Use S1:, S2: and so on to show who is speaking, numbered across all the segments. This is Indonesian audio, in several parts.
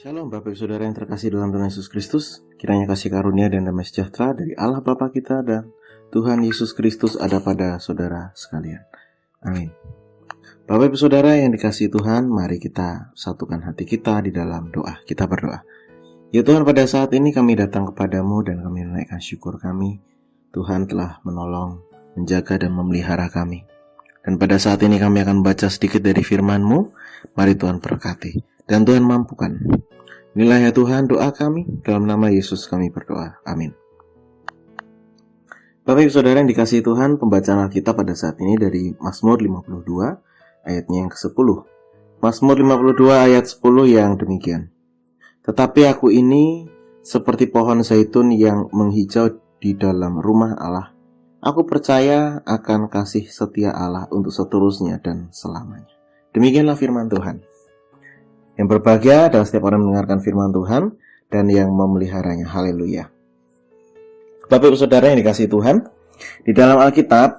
S1: Shalom Bapak Ibu Saudara yang terkasih dalam Tuhan Yesus Kristus. Kiranya kasih karunia dan damai sejahtera dari Allah Bapa kita dan Tuhan Yesus Kristus ada pada saudara sekalian. Amin. Bapak Ibu Saudara yang dikasihi Tuhan, mari kita satukan hati kita di dalam doa. Kita berdoa. Ya Tuhan, pada saat ini kami datang kepadamu dan kami menaikkan syukur kami. Tuhan telah menolong, menjaga dan memelihara kami. Dan pada saat ini kami akan membaca sedikit dari firman-Mu. Mari Tuhan berkati dan Tuhan mampukan. Inilah ya Tuhan doa kami, dalam nama Yesus kami berdoa. Amin. Bapak Ibu Saudara yang dikasihi Tuhan, pembacaan Alkitab pada saat ini dari Mazmur 52 ayatnya yang ke-10. Mazmur 52 ayat 10 yang demikian. Tetapi aku ini seperti pohon zaitun yang menghijau di dalam rumah Allah. Aku percaya akan kasih setia Allah untuk seterusnya dan selamanya. Demikianlah firman Tuhan. Yang berbahagia adalah setiap orang mendengarkan firman Tuhan dan yang memeliharanya. Haleluya. Bapak Ibu Saudara yang dikasihi Tuhan, di dalam Alkitab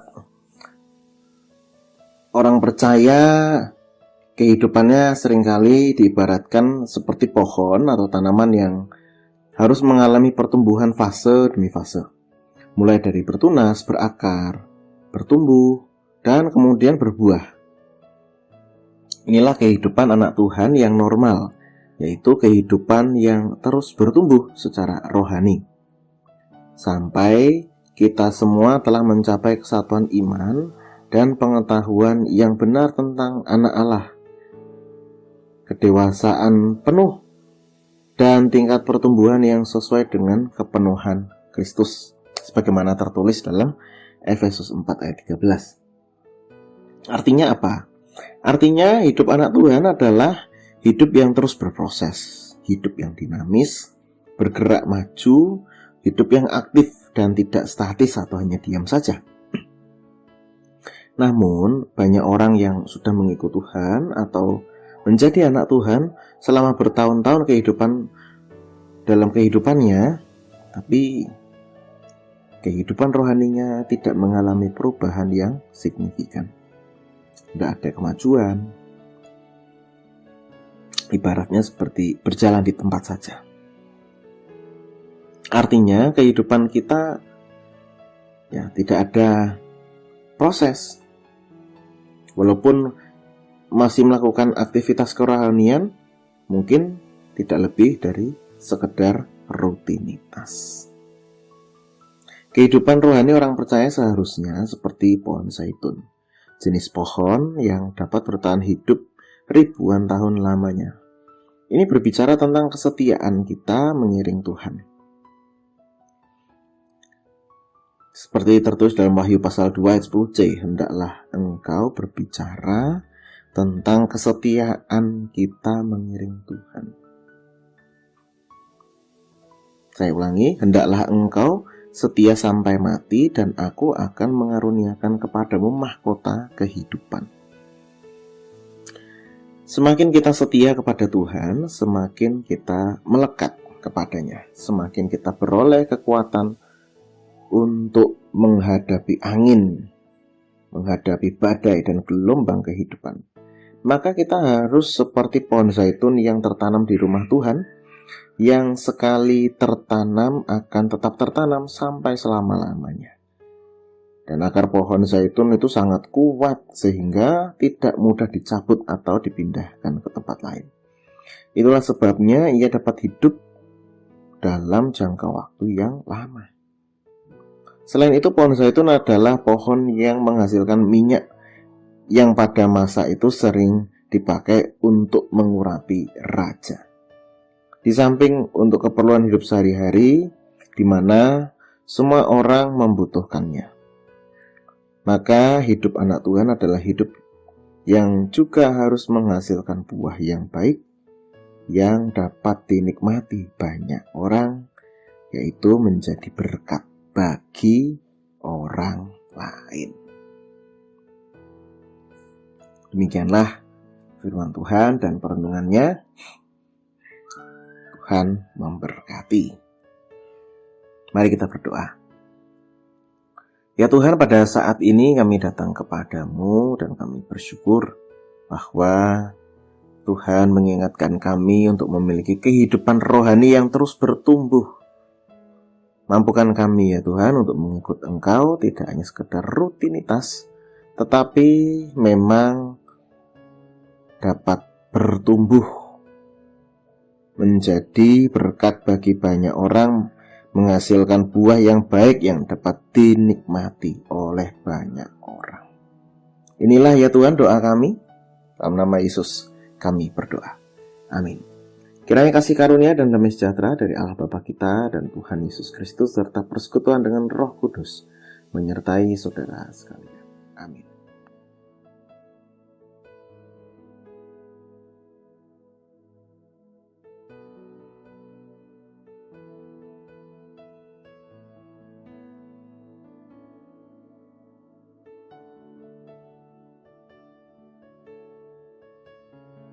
S1: orang percaya kehidupannya seringkali diibaratkan seperti pohon atau tanaman yang harus mengalami pertumbuhan fase demi fase. Mulai dari bertunas, berakar, bertumbuh, dan kemudian berbuah. Inilah kehidupan anak Tuhan yang normal, yaitu kehidupan yang terus bertumbuh secara rohani. Sampai kita semua telah mencapai kesatuan iman dan pengetahuan yang benar tentang anak Allah. Kedewasaan penuh dan tingkat pertumbuhan yang sesuai dengan kepenuhan Kristus. Sebagaimana tertulis dalam Efesus 4 ayat 13. Artinya apa? Artinya hidup anak Tuhan adalah hidup yang terus berproses, hidup yang dinamis, bergerak maju, hidup yang aktif dan tidak statis atau hanya diam saja. Namun banyak orang yang sudah mengikut Tuhan atau menjadi anak Tuhan selama bertahun-tahun dalam kehidupannya, tapi kehidupan rohaninya tidak mengalami perubahan yang signifikan. Tidak ada kemajuan. Ibaratnya seperti berjalan di tempat saja. Artinya kehidupan kita tidak ada proses. Walaupun masih melakukan aktivitas kerohanian, mungkin tidak lebih dari sekedar rutinitas. Kehidupan rohani orang percaya seharusnya seperti pohon zaitun. Jenis pohon yang dapat bertahan hidup ribuan tahun lamanya. Ini berbicara tentang kesetiaan kita mengiring Tuhan. Seperti tertulis dalam Wahyu pasal 2 ayat 10c, hendaklah engkau berbicara tentang kesetiaan kita mengiring Tuhan. Saya ulangi, hendaklah engkau setia sampai mati dan aku akan mengaruniakan kepadamu mahkota kehidupan. Semakin kita setia kepada Tuhan, semakin kita melekat kepadanya. Semakin kita beroleh kekuatan untuk menghadapi angin, menghadapi badai dan gelombang kehidupan. Maka kita harus seperti pohon zaitun yang tertanam di rumah Tuhan, yang sekali tertanam akan tetap tertanam sampai selama-lamanya. Dan akar pohon zaitun itu sangat kuat sehingga tidak mudah dicabut atau dipindahkan ke tempat lain. Itulah sebabnya ia dapat hidup dalam jangka waktu yang lama. Selain itu, pohon zaitun adalah pohon yang menghasilkan minyak yang pada masa itu sering dipakai untuk mengurapi raja. Di samping untuk keperluan hidup sehari-hari, di mana semua orang membutuhkannya. Maka hidup anak Tuhan adalah hidup yang juga harus menghasilkan buah yang baik, yang dapat dinikmati banyak orang, yaitu menjadi berkat bagi orang lain. Demikianlah firman Tuhan dan perenungannya. Tuhan memberkati. Mari kita berdoa. Ya Tuhan, pada saat ini kami datang kepadamu dan kami bersyukur bahwa Tuhan mengingatkan kami untuk memiliki kehidupan rohani yang terus bertumbuh. Mampukan kami ya Tuhan untuk mengikut Engkau tidak hanya sekedar rutinitas, tetapi memang dapat bertumbuh menjadi berkat bagi banyak orang, menghasilkan buah yang baik yang dapat dinikmati oleh banyak orang. Inilah ya Tuhan doa kami, dalam nama Yesus kami berdoa. Amin. Kiranya kasih karunia dan damai sejahtera dari Allah Bapa kita dan Tuhan Yesus Kristus serta persekutuan dengan Roh Kudus menyertai saudara sekalian. Amin.